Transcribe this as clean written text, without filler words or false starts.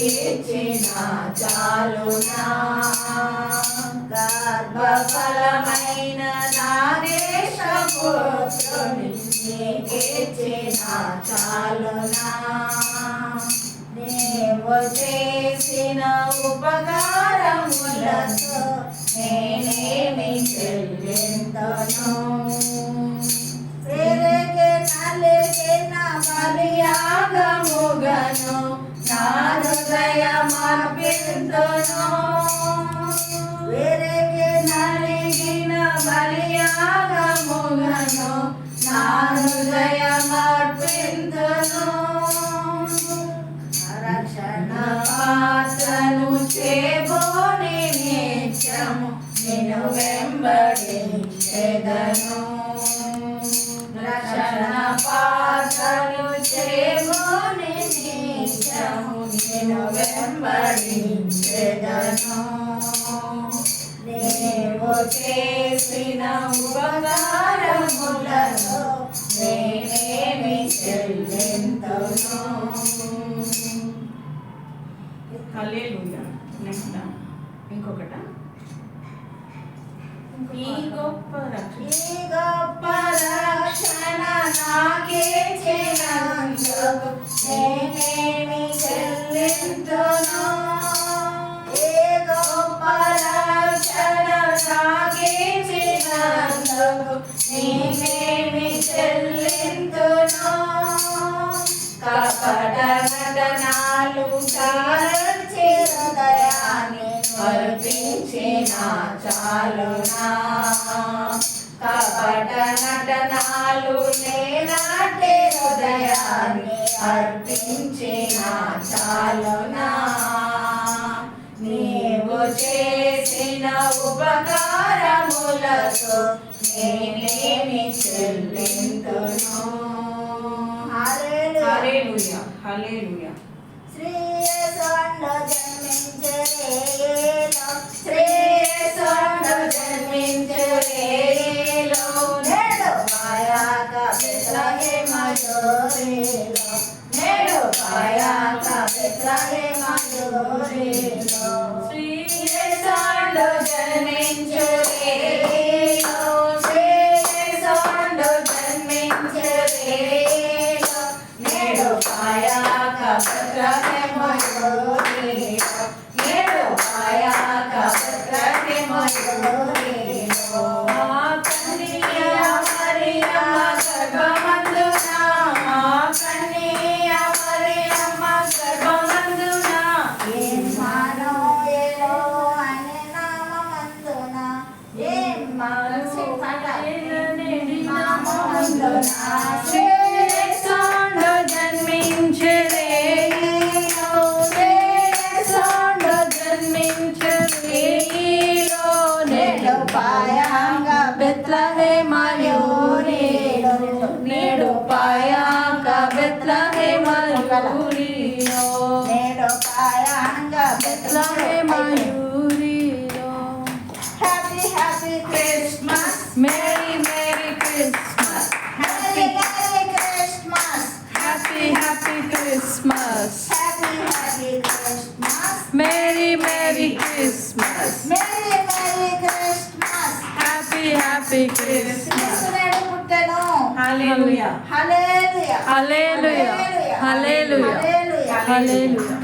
ఇచ్చిన చాలునా గర్భఫలమైన నా దేశపుత్రుని నీకిచ్చిన చాలునా నీవు చేసిన ఉపకారములతో నేనేమి చెల్లింతును వెలిగి నలిగిన బలియాగముగను నా హృదయమర్పింతును వెలిగి నలిగిన బలియాగముగను నా హృదయమర్పింతును రక్షణ పాత్రను చేబోని నిత్యము నిన్ను వెంబడించెదను రక్షణ పాత్రను చేబోని నిత్యము నిన్ను వెంబడించెదను నీవు చేసిన ఉపకారములతో నేనేమి చెల్లింతును. హల్లెలూయా. నెక్స్ట్ ఇంకొకట ఈ గొప్ప రక్షణ నాకిచ్చినందుకు నేనేమి చెల్లింతును ఈ గొప్ప రక్షణ నాకిచ్చినందుకు నేనేమి చెల్లింతును కపట నటనాలు చాలంచి హృదయాన్ని అర్పించిన చాలునా కపట నటనాలు లేనాటి హృదయాన్ని అర్పించిన చాలునా నీవు చేసిన ఉపకారములతో నేనేమి చెల్లింతును. హల్లెలూయా. హల్లెలూయా. శ్రేయస్సుండు జన్మించు రేలో శ్రేయస్సుండు జన్మించు రేలో నేడు పాయాక బెత్లెహేమ జోరేలో నేడు పాయాక బెత్లెహేమ జోరేలో శ్రేయస్సుండు జన్మించు రేలో శ్రేయస్సుండు జన్మించు రేలో నేడు పాయాక బెత్లెహేమ జోరేలో నేడు పాయాక బెత్లెహేమ జోరేలో మా కన్య మరియమ్మ గర్భమందున మా కన్య మరియమ్మ గర్భమందున ఇమ్మానుయేలు అనే నామమందున ఇమ్మానుయేలు అనే నామమందున శ్రేయస్సుండు జన్మించు రేలో శ్రేయస్సుండు జన్మించు రేలో నేడు పాయాక బెత్లెహేమ యూరిలో నేడు పాయాక బెత్లెహేమ యూరిలో నేడు పాయాక బెత్లెహేమ యూరిలో happy happy Christmas merry merry Christmas happy happy Christmas happy happy Christmas happy happy Christmas merry merry Christmas merry merry Christmas happy happy Christmas పుట్టెను. హల్లెలూయా. హల్లెలూయా. హల్లెలూయా. హల్లెలూయా. హల్లెలూయా.